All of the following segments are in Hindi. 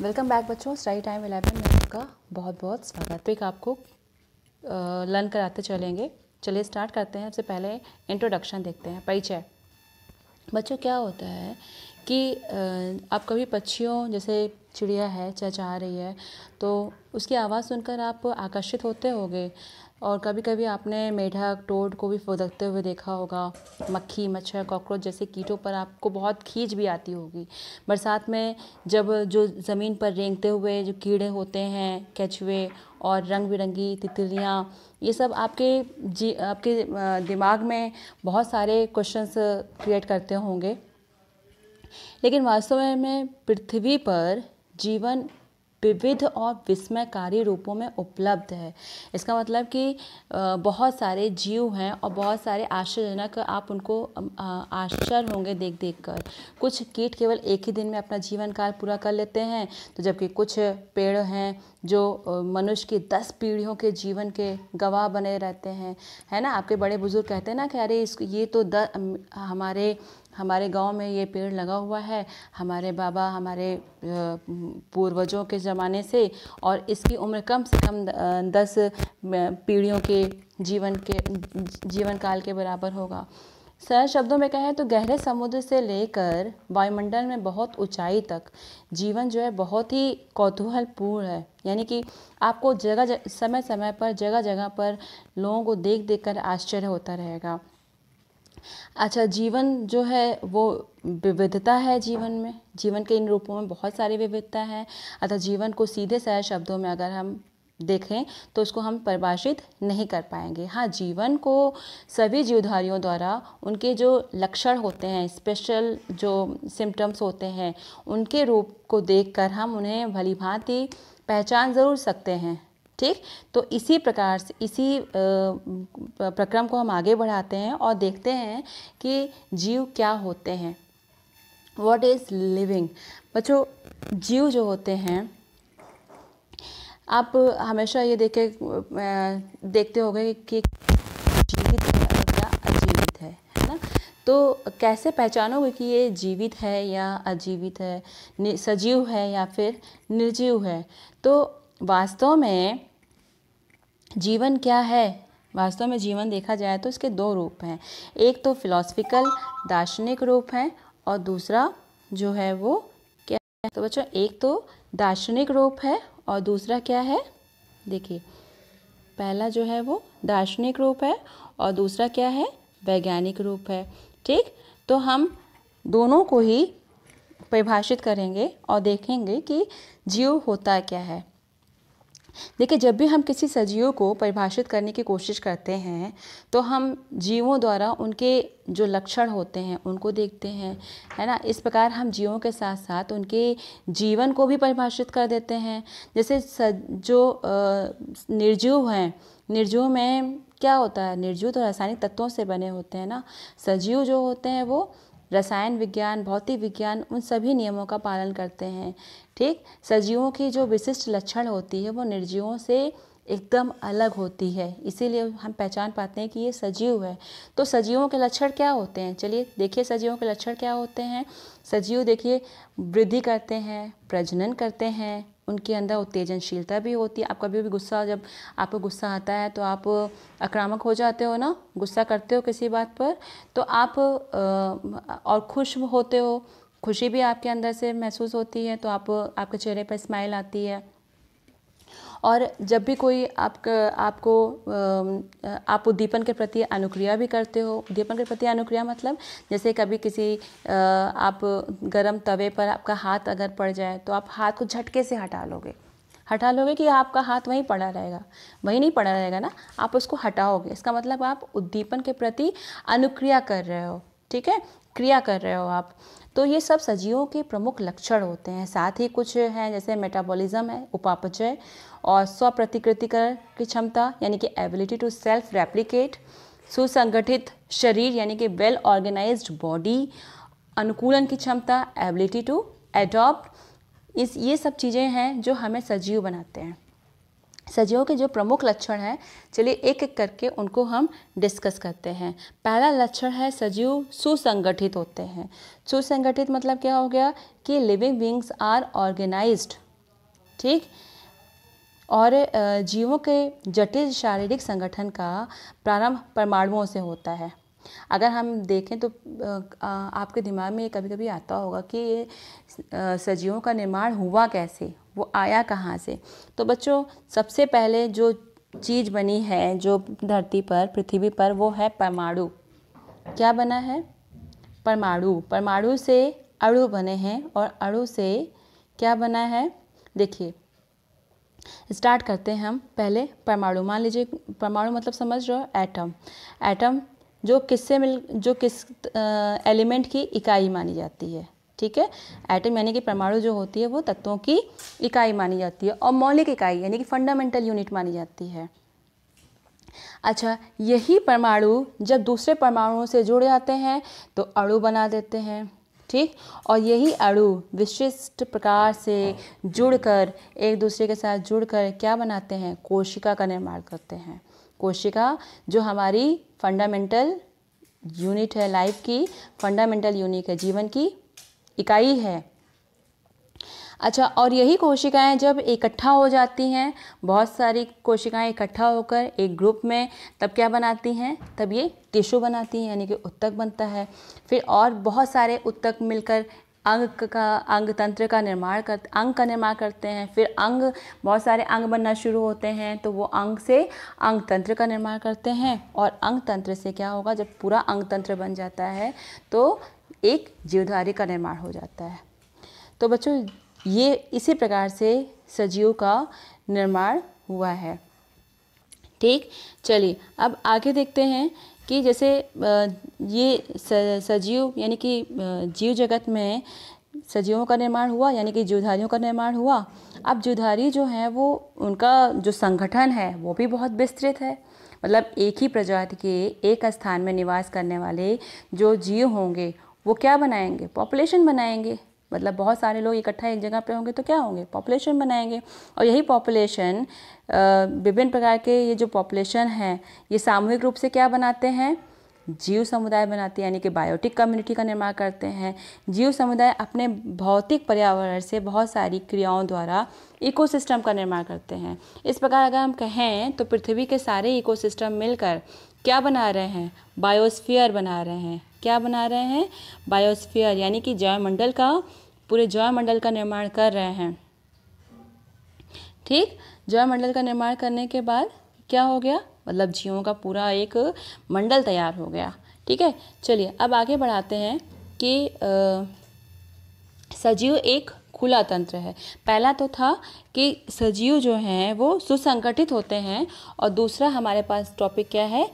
वेलकम बैक बच्चों। स्टडी टाइम 11 में आपका बहुत बहुत स्वागत। तो एक आपको लर्न कराते चलेंगे। चलिए स्टार्ट करते हैं। सबसे पहले इंट्रोडक्शन देखते हैं, परिचय। बच्चों क्या होता है कि आप कभी पक्षियों जैसे चिड़िया है चहचहा रही है तो उसकी आवाज़ सुनकर आप आकर्षित होते होंगे, और कभी कभी आपने मेढक टोड को भी फुदकते हुए देखा होगा। मक्खी मच्छर कॉकरोच जैसे कीटों पर आपको बहुत खींच भी आती होगी। बरसात में जब जो ज़मीन पर रेंगते हुए जो कीड़े होते हैं, केचुए और रंग बिरंगी तितलियाँ, ये सब आपके दिमाग में बहुत सारे क्वेश्चंस क्रिएट करते होंगे। लेकिन वास्तव में पृथ्वी पर जीवन विविध और विस्मयकारी रूपों में उपलब्ध है। इसका मतलब कि बहुत सारे जीव हैं और बहुत सारे आश्चर्यजनक, आप उनको आश्चर्य होंगे देख देख कर। कुछ कीट केवल एक ही दिन में अपना जीवन काल पूरा कर लेते हैं, तो जबकि कुछ पेड़ हैं जो मनुष्य की 10 पीढ़ियों के जीवन के गवाह बने रहते हैं, है ना। आपके बड़े बुजुर्ग कहते हैं ना कि अरे ये तो हमारे गांव में ये पेड़ लगा हुआ है, हमारे बाबा हमारे पूर्वजों के ज़माने से, और इसकी उम्र कम से कम 10 पीढ़ियों के जीवन काल के बराबर होगा। सरल शब्दों में कहें तो गहरे समुद्र से लेकर वायुमंडल में बहुत ऊंचाई तक जीवन जो है बहुत ही कौतूहलपूर्ण है। यानी कि आपको समय समय पर जगह जगह पर लोगों को देख देख कर आश्चर्य होता रहेगा। अच्छा, जीवन जो है वो विविधता है। जीवन के इन रूपों में बहुत सारी विविधता है। अतः जीवन को सीधे सरल शब्दों में अगर हम देखें तो उसको हम परिभाषित नहीं कर पाएंगे। हाँ, जीवन को सभी जीवधारियों द्वारा उनके जो लक्षण होते हैं, स्पेशल जो सिम्टम्स होते हैं, उनके रूप को देखकर हम उन्हें भलीभांति पहचान ज़रूर सकते हैं। ठीक, तो इसी प्रकार से इसी प्रक्रम को हम आगे बढ़ाते हैं और देखते हैं कि जीव क्या होते हैं। What is living. बच्चों, जीव जो होते हैं, आप हमेशा ये देखते होंगे कि जीवित है और क्या अजीवित है ना। तो कैसे पहचानोगे कि ये जीवित है या अजीवित है, सजीव है या फिर निर्जीव है। तो वास्तव में जीवन क्या है। वास्तव में जीवन देखा जाए तो इसके 2 रूप हैं। एक तो फिलॉसफिकल दार्शनिक रूप है और दूसरा जो है वो क्या है। तो बच्चों, एक तो दार्शनिक रूप है और दूसरा क्या है। देखिए, पहला जो है वो दार्शनिक रूप है और दूसरा क्या है, वैज्ञानिक रूप है। ठीक, तो हम दोनों को ही परिभाषित करेंगे और देखेंगे कि जीव होता क्या है। देखिए, जब भी हम किसी सजीव को परिभाषित करने की कोशिश करते हैं तो हम जीवों द्वारा उनके जो लक्षण होते हैं उनको देखते हैं, है ना। इस प्रकार हम जीवों के साथ साथ उनके जीवन को भी परिभाषित कर देते हैं। जैसे जो निर्जीव हैं, निर्जीव में क्या होता है, निर्जीव तो रासायनिक तत्वों से बने होते हैं ना। सजीव जो होते हैं वो रसायन विज्ञान, भौतिक विज्ञान, उन सभी नियमों का पालन करते हैं। ठीक, सजीवों की जो विशिष्ट लक्षण होती है वो निर्जीवों से एकदम अलग होती है, इसीलिए हम पहचान पाते हैं कि ये सजीव है। तो सजीवों के लक्षण क्या होते हैं, चलिए देखिए सजीवों के लक्षण क्या होते हैं। सजीव देखिए वृद्धि करते हैं, प्रजनन करते हैं, उनके अंदर उत्तेजनशीलता भी होती है। आप कभी भी जब आपको गुस्सा आता है तो आप आक्रामक हो जाते हो ना, गुस्सा करते हो किसी बात पर, तो आप और खुश होते हो, खुशी भी आपके अंदर से महसूस होती है, तो आपके चेहरे पर स्माइल आती है। और जब भी कोई आप उद्दीपन के प्रति अनुक्रिया भी करते हो। उद्दीपन के प्रति अनुक्रिया मतलब जैसे कभी आप गरम तवे पर आपका हाथ अगर पड़ जाए तो आप हाथ को झटके से हटा लोगे कि आपका हाथ वहीं पड़ा रहेगा, वहीं नहीं पड़ा रहेगा ना, आप उसको हटाओगे। इसका मतलब आप उद्दीपन के प्रति अनुक्रिया कर रहे हो। ठीक है, क्रिया कर रहे हो आप। तो ये सब सजीवों के प्रमुख लक्षण होते हैं। साथ ही कुछ हैं जैसे मेटाबॉलिज्म है, उपापचय और स्वप्रतिकृतिकरण की क्षमता यानी कि एबिलिटी टू सेल्फ रेप्लिकेट, सुसंगठित शरीर यानी कि वेल ऑर्गेनाइज्ड बॉडी, अनुकूलन की क्षमता, एबिलिटी टू एडॉप्ट, ये सब चीज़ें हैं जो हमें सजीव बनाते हैं। सजीवों के जो प्रमुख लक्षण हैं, चलिए एक एक करके उनको हम डिस्कस करते हैं। पहला लक्षण है सजीव सुसंगठित होते हैं। सुसंगठित मतलब क्या हो गया कि लिविंग बीइंग्स आर ऑर्गेनाइज्ड ठीक। और जीवों के जटिल शारीरिक संगठन का प्रारंभ परमाणुओं से होता है। अगर हम देखें तो आपके दिमाग में कभी कभी आता होगा कि ये सजीवों का निर्माण हुआ कैसे, वो आया कहाँ से। तो बच्चों, सबसे पहले जो चीज़ बनी है जो धरती पर, पृथ्वी पर, वो है परमाणु। क्या बना है? परमाणु। परमाणु से अणु बने हैं और अणु से क्या बना है? देखिए, स्टार्ट करते हैं हम पहले परमाणु। मान लीजिए परमाणु मतलब समझ रहे हो, एटम। एटम जो किस एलिमेंट की इकाई मानी जाती है, ठीक है। एटम यानी कि परमाणु जो होती है वो तत्वों की इकाई मानी जाती है और मौलिक इकाई यानी कि फंडामेंटल यूनिट मानी जाती है। अच्छा, यही परमाणु जब दूसरे परमाणुओं से जुड़ जाते हैं तो अणु बना देते हैं, ठीक। और यही अणु विशिष्ट प्रकार से जुड़कर, एक दूसरे के साथ जुड़कर क्या बनाते हैं? कोशिका का निर्माण करते हैं। कोशिका जो हमारी फंडामेंटल यूनिट है, लाइफ की फंडामेंटल यूनिट है, जीवन की इकाई है। अच्छा, और यही कोशिकाएं जब इकट्ठा हो जाती हैं, बहुत सारी कोशिकाएं इकट्ठा होकर एक ग्रुप में, तब क्या बनाती हैं? तब ये टिश्यू बनाती हैं, यानी कि उत्तक बनता है। फिर और बहुत सारे उत्तक मिलकर अंग तंत्र का निर्माण करते हैं। फिर बहुत सारे अंग बनना शुरू होते हैं, तो वो अंग से अंग तंत्र का निर्माण करते हैं। और अंग तंत्र से क्या होगा? जब पूरा अंग तंत्र बन जाता है तो एक जीवधारी का निर्माण हो जाता है। तो बच्चों, ये इसी प्रकार से सजीव का निर्माण हुआ है, ठीक। चलिए अब आगे देखते हैं कि जैसे ये सजीव यानी कि जीव जगत में सजीवों का निर्माण हुआ, यानी कि जीवधारियों का निर्माण हुआ। अब जीवधारी जो हैं वो, उनका जो संगठन है वो भी बहुत विस्तृत है। मतलब एक ही प्रजाति के एक स्थान में निवास करने वाले जो जीव होंगे वो क्या बनाएंगे? पॉपुलेशन बनाएंगे। मतलब बहुत सारे लोग इकट्ठा एक जगह पे होंगे तो क्या होंगे? पॉपुलेशन बनाएंगे। और यही पॉपुलेशन, विभिन्न प्रकार के ये जो पॉपुलेशन है, ये सामूहिक रूप से क्या बनाते हैं? जीव समुदाय बनाते हैं, यानी कि बायोटिक कम्युनिटी का निर्माण करते हैं। जीव समुदाय अपने भौतिक पर्यावरण से बहुत सारी क्रियाओं द्वारा इकोसिस्टम का निर्माण करते हैं। इस प्रकार अगर हम कहें तो पृथ्वी के सारे इकोसिस्टम मिलकर क्या बना रहे हैं? बायोस्फीयर बना रहे हैं। क्या बना रहे हैं? बायोस्फीयर, यानी कि जैवमंडल का, पूरे जैवमंडल का निर्माण कर रहे हैं, ठीक। जैवमंडल का निर्माण करने के बाद क्या हो गया? मतलब जीवों का पूरा एक मंडल तैयार हो गया, ठीक है। चलिए अब आगे बढ़ाते हैं कि सजीव एक खुला तंत्र है। पहला तो था कि सजीव जो हैं वो सुसंगठित होते हैं, और दूसरा हमारे पास टॉपिक क्या है?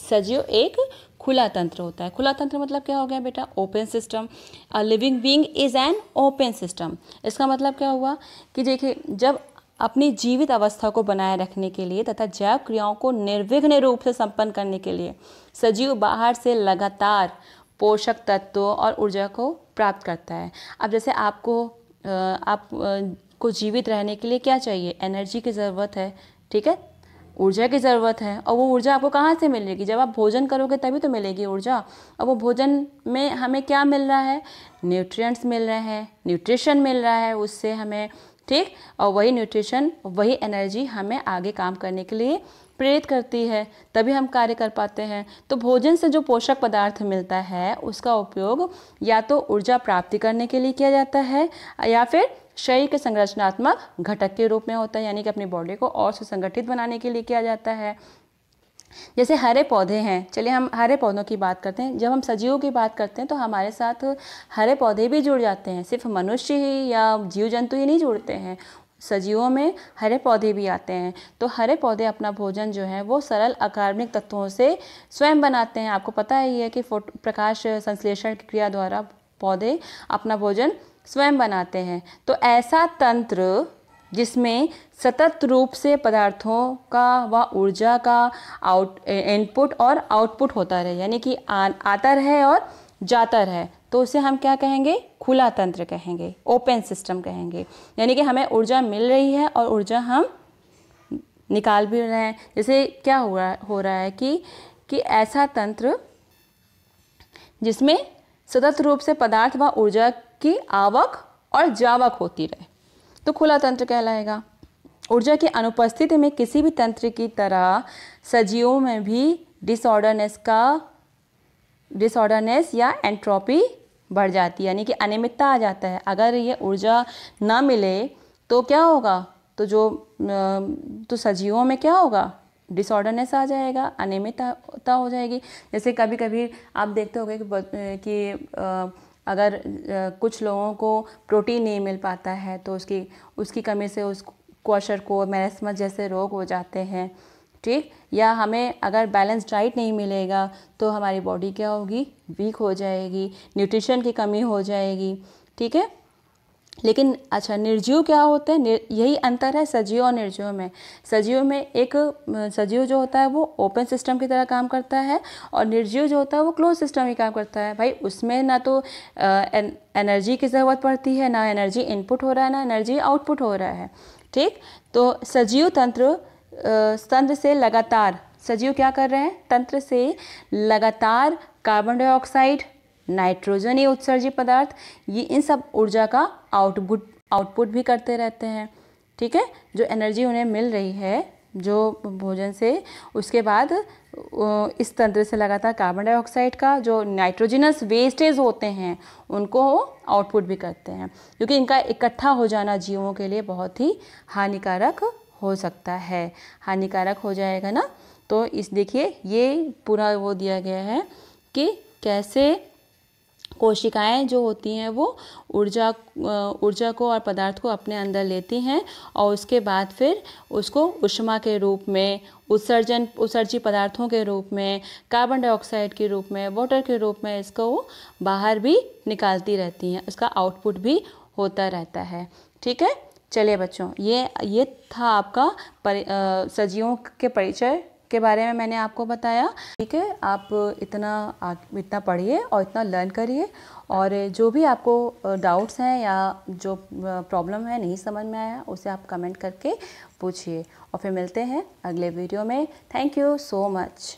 सजीव एक खुला तंत्र होता है। खुला तंत्र मतलब क्या हो गया बेटा? Open system. A living being is an open system. इसका मतलब क्या हुआ कि देखिए, जब अपनी जीवित अवस्था को बनाए रखने के लिए तथा जैव क्रियाओं को निर्विघ्न रूप से संपन्न करने के लिए सजीव बाहर से लगातार पोषक तत्वों और ऊर्जा को प्राप्त करता है। अब जैसे आपको जीवित रहने के लिए क्या चाहिए? एनर्जी की ज़रूरत है, ठीक है, ऊर्जा की ज़रूरत है। और वो ऊर्जा आपको कहाँ से मिलेगी? जब आप भोजन करोगे तभी तो मिलेगी ऊर्जा। और वो भोजन में हमें क्या मिल रहा है? न्यूट्रिएंट्स मिल रहे हैं, न्यूट्रिशन मिल रहा है उससे हमें, ठीक। और वही न्यूट्रिशन, वही एनर्जी हमें आगे काम करने के लिए प्रेरित करती है, तभी हम कार्य कर पाते हैं। तो भोजन से जो पोषक पदार्थ मिलता है उसका उपयोग या तो ऊर्जा प्राप्ति करने के लिए किया जाता है, या फिर शरीर के संरचनात्मक घटक के रूप में होता है, यानी कि अपनी बॉडी को और सुसंगठित बनाने के लिए किया जाता है। जैसे हरे पौधे हैं, चलिए हम हरे पौधों की बात करते हैं। जब हम सजीवों की बात करते हैं तो हमारे साथ हरे पौधे भी जुड़ जाते हैं। सिर्फ मनुष्य ही या जीव जंतु ही नहीं जुड़ते हैं, सजीवों में हरे पौधे भी आते हैं। तो हरे पौधे अपना भोजन जो है वो सरल अकार्बनिक तत्वों से स्वयं बनाते हैं। आपको पता ही है कि प्रकाश संश्लेषण की क्रिया द्वारा पौधे अपना भोजन स्वयं बनाते हैं। तो ऐसा तंत्र जिसमें सतत रूप से पदार्थों का व ऊर्जा का इनपुट और आउटपुट होता रहे, यानी कि आता रहे और जाता रहे, तो उसे हम क्या कहेंगे? खुला तंत्र कहेंगे, ओपन सिस्टम कहेंगे। यानी कि हमें ऊर्जा मिल रही है और ऊर्जा हम निकाल भी रहे हैं। जैसे क्या हो रहा है कि ऐसा तंत्र जिसमें सतत रूप से पदार्थ व ऊर्जा की आवक और जावक होती रहे, तो खुला तंत्र कहलाएगा। ऊर्जा की अनुपस्थिति में किसी भी तंत्र की तरह सजीवों में भी डिसऑर्डरनेस या एंट्रोपी बढ़ जाती है, यानी कि अनियमितता आ जाता है। अगर ये ऊर्जा ना मिले तो क्या होगा, तो सजीवों में क्या होगा, डिसऑर्डरनेस आ जाएगा, अनियमितता हो जाएगी। जैसे कभी कभी आप देखते होंगे कि अगर कुछ लोगों को प्रोटीन नहीं मिल पाता है तो उसकी कमी से उस क्वॉशर को मैरेस्मस जैसे रोग हो जाते हैं, ठीक। या हमें अगर बैलेंस डाइट नहीं मिलेगा तो हमारी बॉडी क्या होगी, वीक हो जाएगी, न्यूट्रिशन की कमी हो जाएगी, ठीक है। लेकिन अच्छा, निर्जीव क्या होते हैं, यही अंतर है सजीव और निर्जीव में। सजीव में एक सजीव जो होता है वो ओपन सिस्टम की तरह काम करता है, और निर्जीव जो होता है वो क्लोज सिस्टम ही काम करता है। भाई उसमें ना तो एनर्जी की ज़रूरत पड़ती है, ना एनर्जी इनपुट हो रहा है, ना एनर्जी आउटपुट हो रहा है, ठीक। तो सजीव तंत्र से लगातार, सजीव क्या कर रहे हैं, तंत्र से लगातार कार्बन डाइऑक्साइड, नाइट्रोजन ये उत्सर्जित पदार्थ, ये इन सब ऊर्जा का आउटपुट भी करते रहते हैं, ठीक है। जो एनर्जी उन्हें मिल रही है जो भोजन से, उसके बाद इस तंत्र से लगातार कार्बन डाइऑक्साइड का जो नाइट्रोजनस वेस्टेज होते हैं उनको आउटपुट भी करते हैं, क्योंकि इनका इकट्ठा हो जाना जीवों के लिए बहुत ही हानिकारक हो सकता है, हानिकारक हो जाएगा ना। तो इस देखिए ये पूरा वो दिया गया है कि कैसे कोशिकाएं जो होती हैं वो ऊर्जा को और पदार्थ को अपने अंदर लेती हैं, और उसके बाद फिर उसको ऊष्मा के रूप में, उत्सर्जित पदार्थों के रूप में, कार्बन डाइऑक्साइड के रूप में, वाटर के रूप में इसको वो बाहर भी निकालती रहती हैं, उसका आउटपुट भी होता रहता है, ठीक है। चलिए बच्चों, ये था आपका सजीवों के परिचय के बारे में मैंने आपको बताया, ठीक है। आप इतना पढ़िए और इतना लर्न करिए, और जो भी आपको डाउट्स हैं या जो प्रॉब्लम है नहीं समझ में आया उसे आप कमेंट करके पूछिए, और फिर मिलते हैं अगले वीडियो में। Thank you so much.